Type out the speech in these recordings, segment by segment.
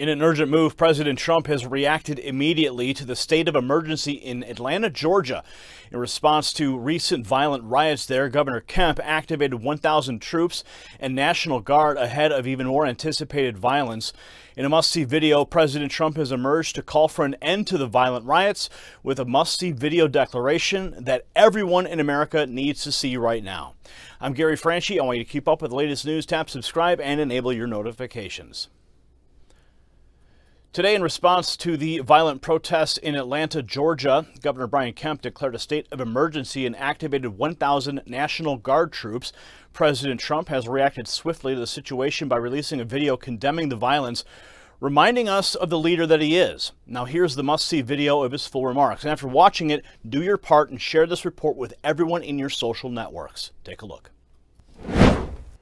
In an urgent move, President Trump has reacted immediately to the state of emergency in Atlanta, Georgia. In response to recent violent riots there, Governor Kemp activated 1,000 troops and National Guard ahead of even more anticipated violence. In a must-see video, President Trump has emerged to call for an end to the violent riots with a must-see video declaration that everyone in America needs to see right now. I'm Gary Franchi. I want you to keep up with the latest news. Tap subscribe and enable your notifications. Today, in response to the violent protests in Atlanta, Georgia, Governor Brian Kemp declared a state of emergency and activated 1,000 National Guard troops. President Trump has reacted swiftly to the situation by releasing a video condemning the violence, reminding us of the leader that he is. Now, here's the must-see video of his full remarks. And after watching it, do your part and share this report with everyone in your social networks. Take a look.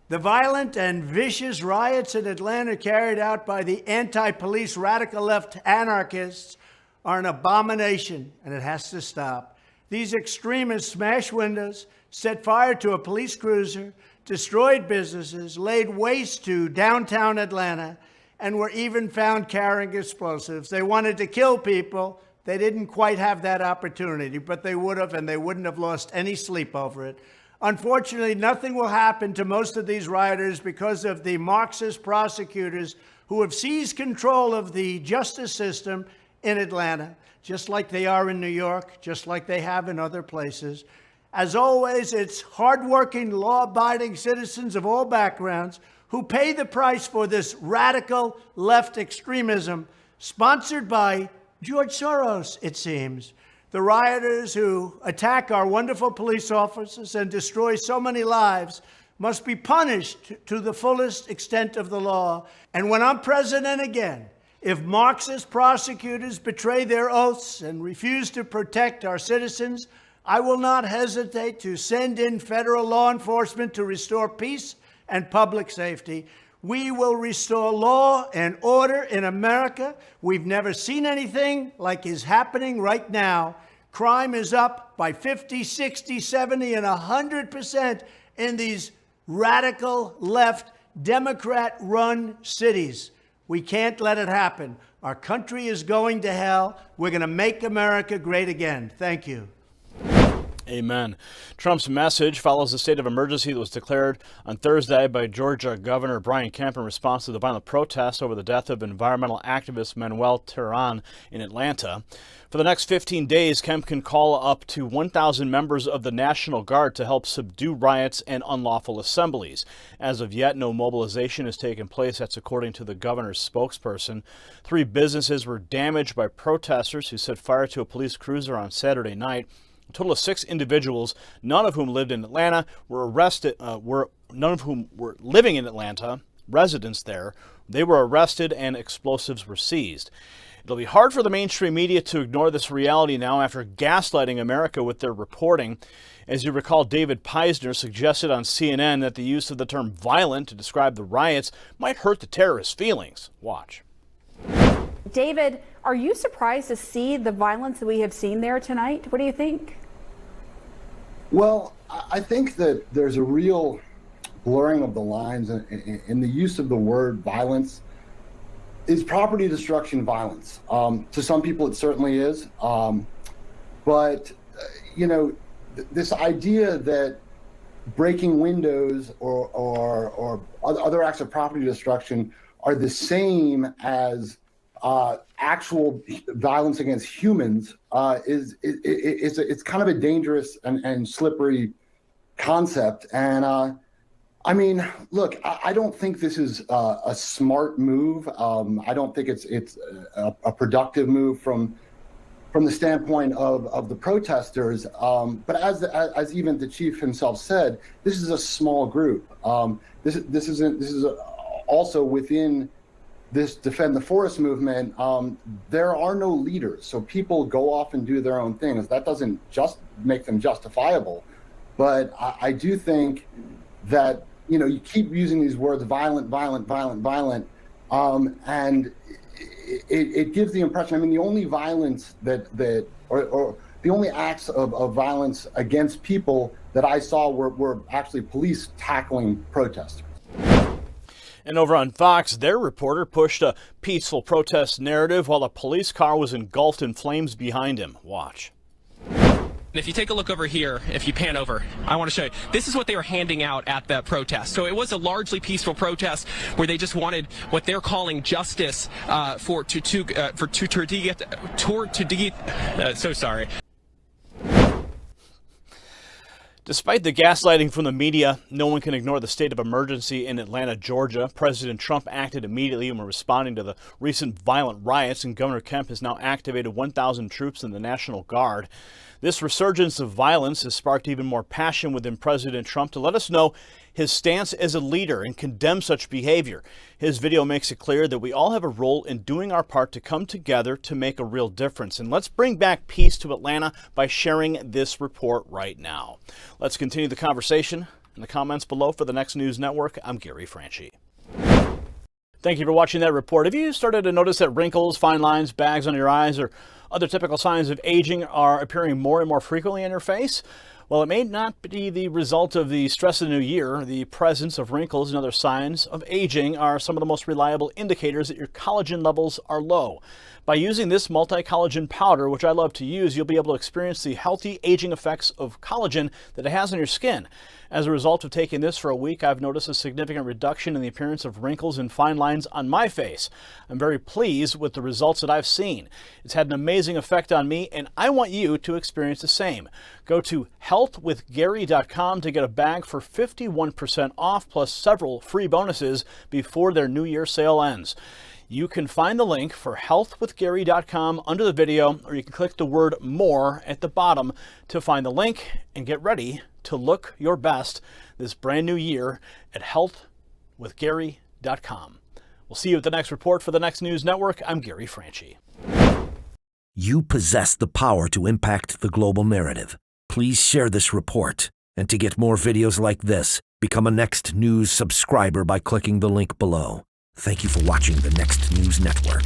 The violent and vicious riots in Atlanta carried out by the anti-police radical left anarchists are an abomination, and it has to stop. These extremists smashed windows, set fire to a police cruiser, destroyed businesses, laid waste to downtown Atlanta, and were even found carrying explosives. They wanted to kill people. They didn't quite have that opportunity, but they would have, and they wouldn't have lost any sleep over it. Unfortunately, nothing will happen to most of these rioters because of the Marxist prosecutors who have seized control of the justice system in Atlanta, just like they are in New York, just like they have in other places. As always, it's hardworking, law-abiding citizens of all backgrounds who pay the price for this radical left extremism, sponsored by George Soros, it seems. The rioters who attack our wonderful police officers and destroy so many lives must be punished to the fullest extent of the law. And when I'm president again, if Marxist prosecutors betray their oaths and refuse to protect our citizens, I will not hesitate to send in federal law enforcement to restore peace and public safety. We will restore law and order in America. We've never seen anything like is happening right now. Crime is up by 50, 60, 70, and 100% in these radical left Democrat-run cities. We can't let it happen. Our country is going to hell. We're going to make America great again. Thank you. Amen. Trump's message follows the state of emergency that was declared on Thursday by Georgia Governor Brian Kemp in response to the violent protests over the death of environmental activist Manuel Teran in Atlanta. For the next 15 days, Kemp can call up to 1,000 members of the National Guard to help subdue riots and unlawful assemblies. As of yet, no mobilization has taken place. That's according to the governor's spokesperson. 3 businesses were damaged by protesters who set fire to a police cruiser on Saturday night. A total of 6 individuals, none of whom lived in Atlanta, were arrested. None of whom were living in Atlanta, residents there. They were arrested and explosives were seized. It'll be hard for the mainstream media to ignore this reality now after gaslighting America with their reporting. As you recall, David Peisner suggested on CNN that the use of the term violent to describe the riots might hurt the terrorists' feelings. Watch. David, are you surprised to see the violence that we have seen there tonight? What do you think? Well, I think that there's a real blurring of the lines in the use of the word violence. Is property destruction violence? To some people, it certainly is. But, this idea that breaking windows or other acts of property destruction are the same as actual violence against humans it's kind of a dangerous and slippery concept. And look, I don't think this is a smart move. I don't think it's a productive move from the standpoint of the protesters. But as even the chief himself said, this is a small group. This is also within this Defend the Forest movement. There are no leaders, so people go off and do their own things. That doesn't just make them justifiable, but I do think that you keep using these words violent, and it gives the impression. The only violence or the only acts of violence against people that I saw were actually police tackling protesters. And over on Fox, their reporter pushed a peaceful protest narrative while a police car was engulfed in flames behind him. Watch. If you take a look over here, if you pan over, I want to show you. This is what they were handing out at that protest. So it was a largely peaceful protest where they just wanted what they're calling justice so sorry. Despite the gaslighting from the media, no one can ignore the state of emergency in Atlanta, Georgia. President Trump acted immediately when responding to the recent violent riots, and Governor Kemp has now activated 1,000 troops in the National Guard. This resurgence of violence has sparked even more passion within President Trump to let us know his stance as a leader and condemn such behavior. His video makes it clear that we all have a role in doing our part to come together to make a real difference. And let's bring back peace to Atlanta by sharing this report right now. Let's continue the conversation in the comments below. For the Next News Network, I'm Gary Franchi. Thank you for watching that report. Have you started to notice that wrinkles, fine lines, bags on your eyes, or other typical signs of aging are appearing more and more frequently on your face? Well, it may not be the result of the stress of the new year. The presence of wrinkles and other signs of aging are some of the most reliable indicators that your collagen levels are low. By using this multi-collagen powder, which I love to use, you'll be able to experience the healthy aging effects of collagen that it has on your skin. As a result of taking this for a week, I've noticed a significant reduction in the appearance of wrinkles and fine lines on my face. I'm very pleased with the results that I've seen. It's had an amazing effect on me, and I want you to experience the same. Go to healthwithgary.com to get a bag for 51% off plus several free bonuses before their New Year sale ends. You can find the link for healthwithgary.com under the video, or you can click the word more at the bottom to find the link and get ready to look your best this brand new year at healthwithgary.com. We'll see you at the next report. For the Next News Network, I'm Gary Franchi. You possess the power to impact the global narrative. Please share this report. And to get more videos like this, become a Next News subscriber by clicking the link below. Thank you for watching the Next News Network.